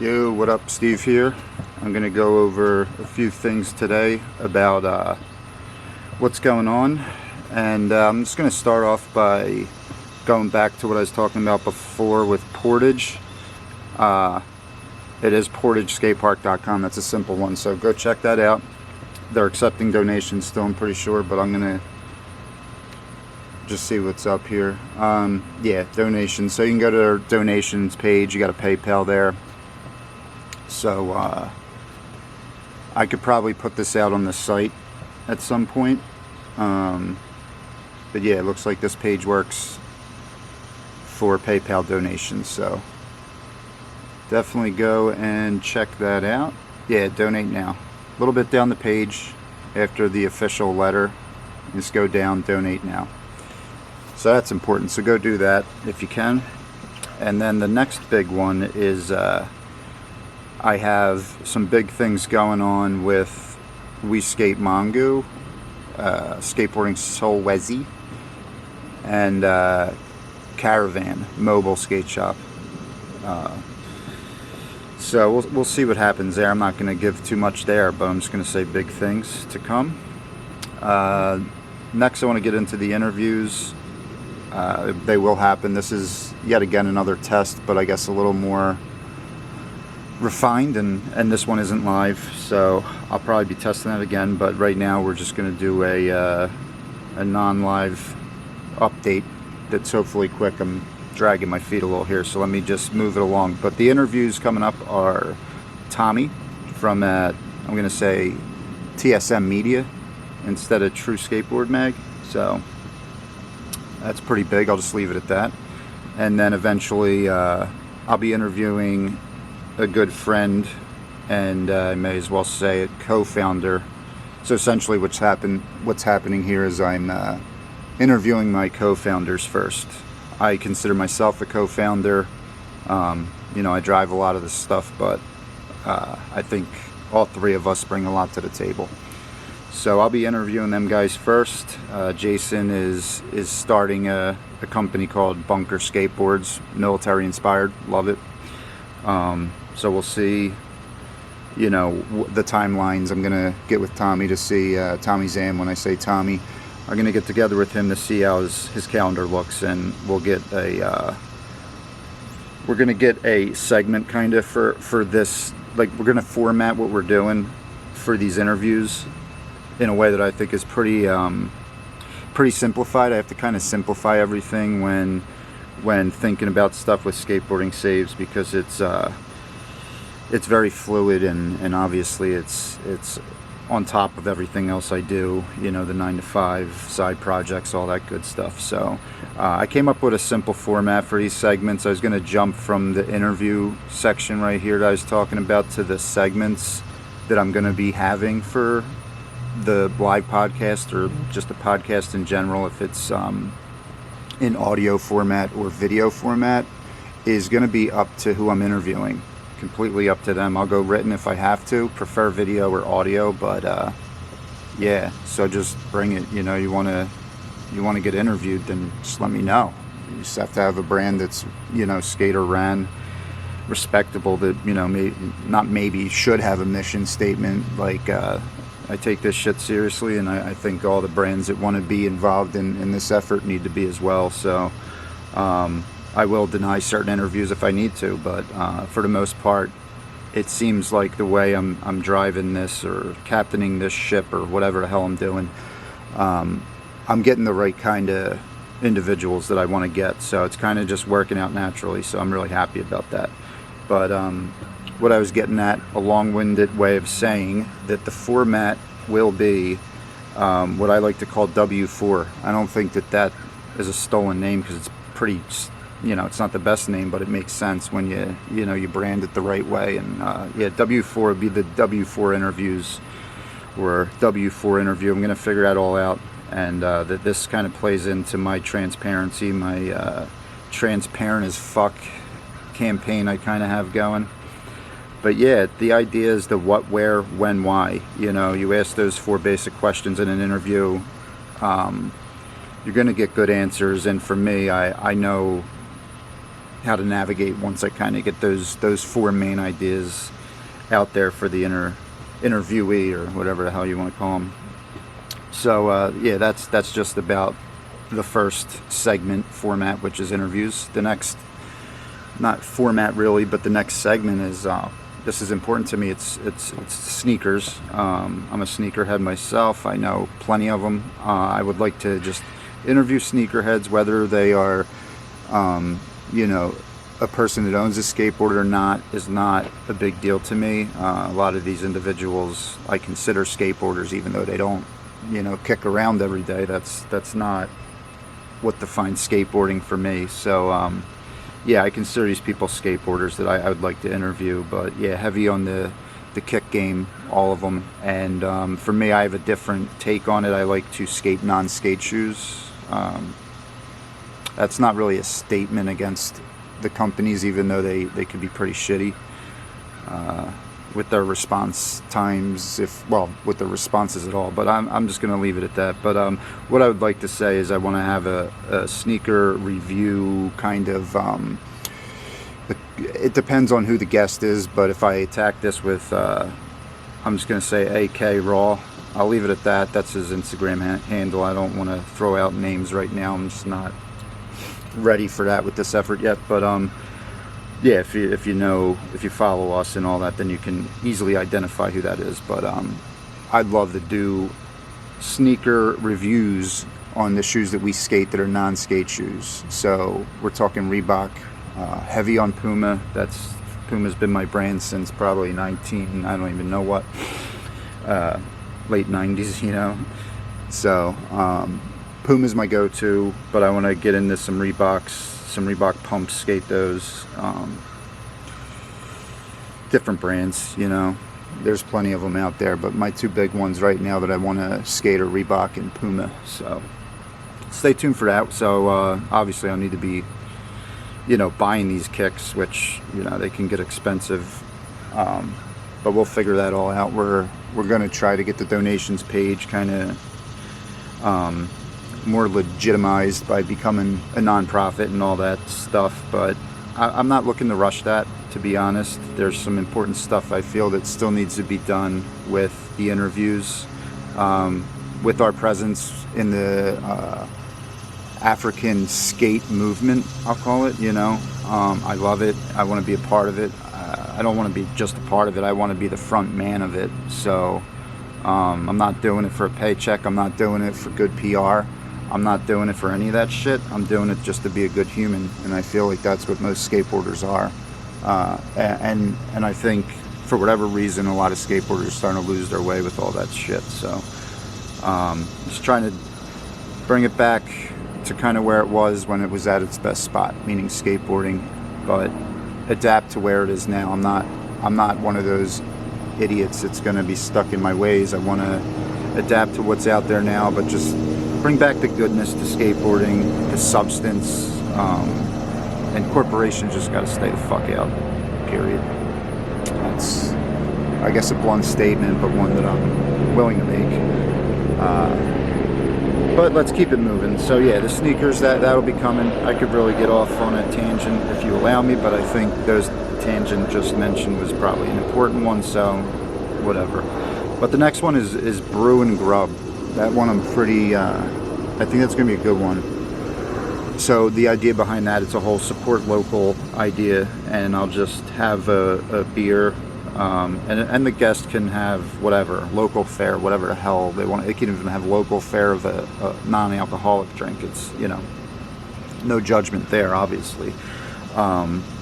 Yo, what up? Steve here. I'm going to go over a few things today about what's going on, and I'm just going to start off by going back to what I was talking about before with Portage. It is portageskatepark.com. That's a simple one, so go check that out. They're accepting donations still, I'm pretty sure, but I'm going to just see what's up here. Yeah, donations. So you can go to their donations page. You got a PayPal there. So I could probably put this out on the site at some point, but yeah, it looks like this page works for PayPal donations, so definitely go and check that out. Yeah, donate now. A little bit down the page after the official letter, just go down, donate now. So that's important, so go do that if you can. And then the next big one is I have some big things going on with We Skate Mongu, Skateboarding Solwezi, and Caravan Mobile Skate Shop. So we'll see what happens there. I'm not going to give too much there, but I'm just going to say big things to come. Next, I want to get into the interviews. They will happen. This is yet again another test, but I guess a little more refined, and this one isn't live, so I'll probably be testing that again, but right now we're just going to do a non-live update that's hopefully quick. I'm dragging my feet a little here, so let me just move it along. But the interviews coming up are Tommy from I'm going to say TSM Media instead of True Skateboard Mag, so that's pretty big. I'll just leave it at that. And then eventually I'll be interviewing a good friend, and I may as well say it, co-founder. So essentially what's happening here is I'm interviewing my co-founders first. I consider myself a co-founder. You know, I drive a lot of this stuff, but I think all three of us bring a lot to the table. So I'll be interviewing them guys first. Jason is starting a company called Bunker Skateboards, military inspired, love it. So we'll see, you know, the timelines. I'm going to get with Tommy to see, Tommy Zam, when I say Tommy, I'm going to get together with him to see how his calendar looks, and we'll get we're going to get a segment kind of for this, like we're going to format what we're doing for these interviews in a way that I think is pretty simplified. I have to kind of simplify everything when thinking about stuff with Skateboarding Saves, because it's very fluid, and obviously it's on top of everything else I do, you know, the 9-to-5 side projects, all that good stuff. So I came up with a simple format for these segments. I was going to jump from the interview section right here that I was talking about to the segments that I'm going to be having for the live podcast, or just a podcast in general, if it's in audio format or video format, is going to be up to who I'm interviewing. Completely up to them. I'll go written if I have to, prefer video or audio, but yeah, so just bring it. You know, you want to get interviewed, then just let me know. You just have to have a brand that's, you know, skater ran, respectable, that, you know, maybe should have a mission statement, like I take this shit seriously, and I think all the brands that want to be involved in this effort need to be as well. So I will deny certain interviews if I need to, but for the most part, it seems like the way I'm driving this, or captaining this ship, or whatever the hell I'm doing, I'm getting the right kind of individuals that I want to get. So it's kind of just working out naturally, so I'm really happy about that. But what I was getting at, a long-winded way of saying that the format will be what I like to call W4. I don't think that is a stolen name, because it's pretty, you know, it's not the best name, but it makes sense when you brand it the right way. And yeah, W4 would be the W4 interviews, or W4 interview. I'm going to figure that all out, and that this kind of plays into my transparency, my transparent as fuck campaign I kind of have going. But yeah, the idea is the what, where, when, why. You know, you ask those 4 basic questions in an interview, you're going to get good answers. And for me, I know how to navigate once I kind of get those 4 main ideas out there for the interviewee, or whatever the hell you want to call them. So yeah, that's just about the first segment format, which is interviews. The next, not format really, but the next segment is this is important to me. It's sneakers. I'm a sneakerhead myself. I know plenty of them. I would like to just interview sneakerheads, whether they are you know, a person that owns a skateboard or not is not a big deal to me. A lot of these individuals I consider skateboarders, even though they don't, you know, kick around every day. That's not what defines skateboarding for me. So yeah, I consider these people skateboarders that I would like to interview. But yeah, heavy on the kick game, all of them. And for me, I have a different take on it. I like to skate non-skate shoes. That's not really a statement against the companies, even though they could be pretty shitty with their response times, with the responses at all. But I'm just going to leave it at that. But what I would like to say is I want to have a sneaker review kind of. It depends on who the guest is, but if I attack this with, I'm just going to say AK Raw. I'll leave it at that. That's his Instagram handle. I don't want to throw out names right now. I'm just not ready for that with this effort yet. But yeah, if you follow us and all that, then you can easily identify who that is. But I'd love to do sneaker reviews on the shoes that we skate that are non-skate shoes. So we're talking Reebok, heavy on Puma. Puma's been my brand since probably I don't even know what, late 90s, you know. So Puma's my go-to, but I want to get into some Reebok pumps, skate those. Different brands, you know. There's plenty of them out there, but my 2 big ones right now that I want to skate are Reebok and Puma. So stay tuned for that. So obviously I'll need to be, you know, buying these kicks, which, you know, they can get expensive. But we'll figure that all out. We're going to try to get the donations page kind of more legitimized by becoming a non-profit and all that stuff, but I'm not looking to rush that, to be honest. There's some important stuff I feel that still needs to be done with the interviews, with our presence in the African skate movement, I'll call it, you know. I love it. I want to be a part of it. I don't want to be just a part of it. I want to be the front man of it. So I'm not doing it for a paycheck. I'm not doing it for good PR. I'm not doing it for any of that shit. I'm doing it just to be a good human, and I feel like that's what most skateboarders are. And I think for whatever reason, a lot of skateboarders are starting to lose their way with all that shit. So just trying to bring it back to kind of where it was when it was at its best spot, meaning skateboarding, but adapt to where it is now. I'm not one of those idiots that's going to be stuck in my ways. I want to adapt to what's out there now, but just bring back the goodness to skateboarding, the substance, and corporations just got to stay the fuck out, period. That's, I guess, a blunt statement, but one that I'm willing to make. But let's keep it moving. So yeah, the sneakers, that'll be coming. I could really get off on a tangent if you allow me, but I think those tangent just mentioned was probably an important one, so whatever. But the next one is brew and grub. That one I'm pretty, I think that's going to be a good one. So the idea behind that, it's a whole support local idea, and I'll just have a beer, and the guest can have whatever, local fare, whatever the hell they want. They can even have local fare of a non-alcoholic drink. It's, you know, no judgment there, obviously.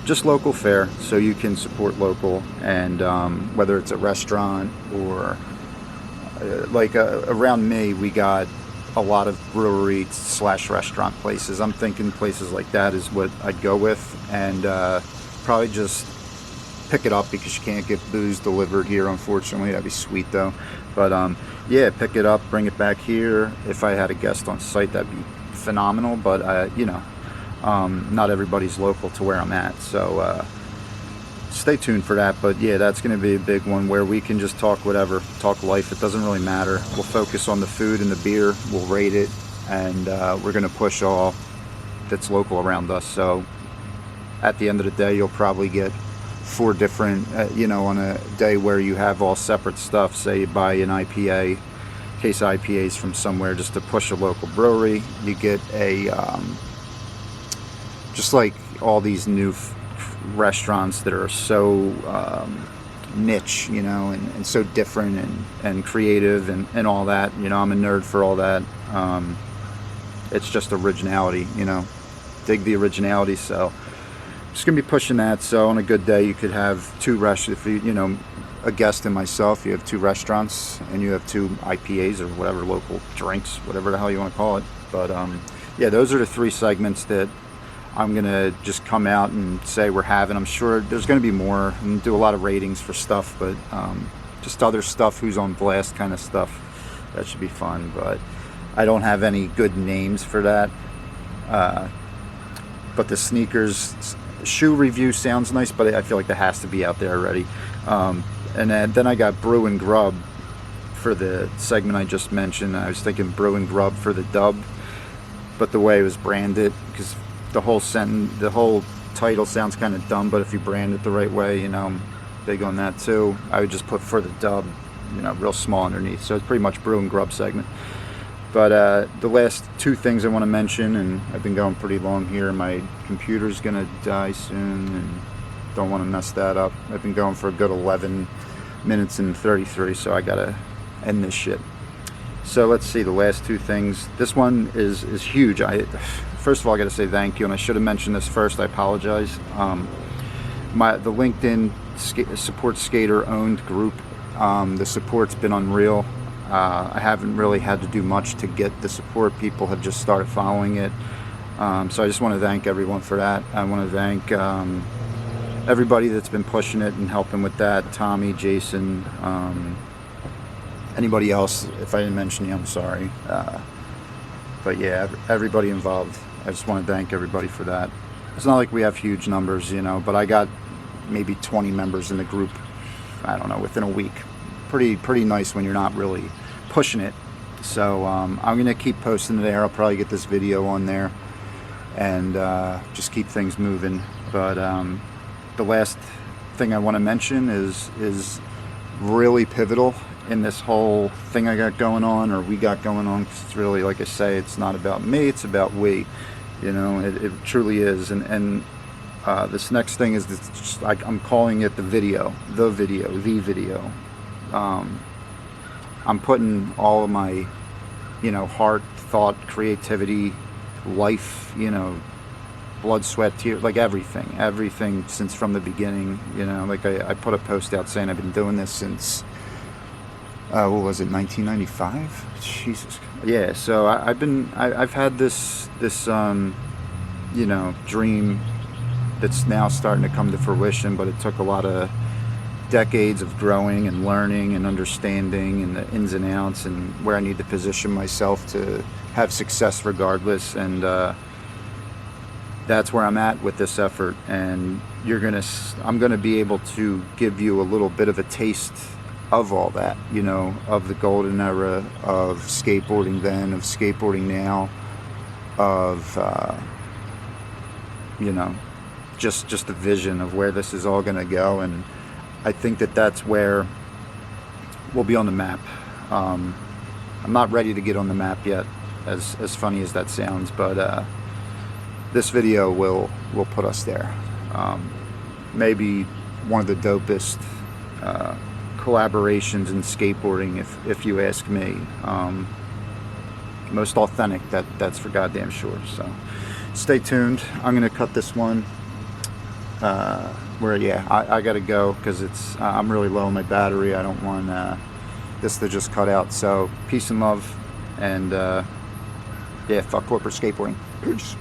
Just local fare, so you can support local, and whether it's a restaurant or around me, we got a lot of brewery / restaurant places. I'm thinking places like that is what I'd go with, and probably just pick it up because you can't get booze delivered here, unfortunately. That'd be sweet though. But yeah, pick it up, bring it back here. If I had a guest on site, that'd be phenomenal. But you know, not everybody's local to where I'm at, so stay tuned for that. But yeah, that's going to be a big one where we can just talk whatever, talk life. It doesn't really matter. We'll focus on the food and the beer. We'll rate it, and we're going to push all that's local around us. So at the end of the day, you'll probably get 4 different, you know, on a day where you have all separate stuff. Say you buy an IPA, case of IPAs from somewhere just to push a local brewery. You get a, just like all these new restaurants that are so niche, you know, and so different and creative and all that. You know, I'm a nerd for all that. It's just originality, you know, dig the originality. So just gonna be pushing that. So on a good day, you could have 2 restaurants. If you know, a guest and myself, you have 2 restaurants and you have 2 IPAs or whatever, local drinks, whatever the hell you want to call it. But yeah, those are the 3 segments that I'm gonna just come out and say we're having. I'm sure there's gonna be more and do a lot of ratings for stuff, but just other stuff, who's on blast kind of stuff. That should be fun. But I don't have any good names for that. But the sneakers shoe review sounds nice, but I feel like that has to be out there already. And then I got Brew and Grub for the segment I just mentioned. I was thinking Brew and Grub for the dub, but the way it was branded, because the whole sentence, the whole title sounds kind of dumb, but if you brand it the right way, you know, I'm big on that too. I would just put for the dub, you know, real small underneath. So it's pretty much Brew and Grub segment. But the last 2 things I want to mention, and I've been going pretty long here. My computer's gonna die soon, and don't want to mess that up. I've been going for a good 11 minutes and 33, so I gotta end this shit. So let's see, the last 2 things. This one is huge. First of all, I gotta say thank you, and I should have mentioned this first. I apologize. The LinkedIn support skater owned group. The support's been unreal. I haven't really had to do much to get the support. People have just started following it. So I just want to thank everyone for that. I want to thank everybody that's been pushing it and helping with that. Tommy, Jason, anybody else. If I didn't mention you, I'm sorry. But yeah, everybody involved. I just want to thank everybody for that. It's not like we have huge numbers, you know, but I got maybe 20 members in the group, I don't know, within a week. Pretty nice when you're not really pushing it. So I'm gonna keep posting there. I'll probably get this video on there and just keep things moving. But the last thing I want to mention is really pivotal in this whole thing I got going on, or we got going on. 'Cause it's really, like I say, it's not about me, it's about we. You know, it truly is. And this next thing is just, I'm calling it the video. I'm putting all of my, you know, heart, thought, creativity, life, you know, blood, sweat, tears, like everything since from the beginning. You know, like I put a post out saying I've been doing this since what was it, 1995? Jesus. Yeah. So I've had this you know, dream that's now starting to come to fruition, but it took a lot of decades of growing and learning and understanding and the ins and outs and where I need to position myself to have success regardless. And that's where I'm at with this effort. And I'm gonna be able to give you a little bit of a taste of all that, you know, of the golden era of skateboarding then, of skateboarding now, of you know, just the vision of where this is all gonna go. And I think that's where we'll be on the map. I'm not ready to get on the map yet, as funny as that sounds, but this video will put us there. Maybe one of the dopest collaborations in skateboarding, if you ask me. Most authentic, that's for goddamn sure. So stay tuned. I'm gonna cut this one. Where yeah, I gotta go because it's I'm really low on my battery. I don't want this to just cut out. So peace and love, and yeah, fuck corporate skateboarding. Peace.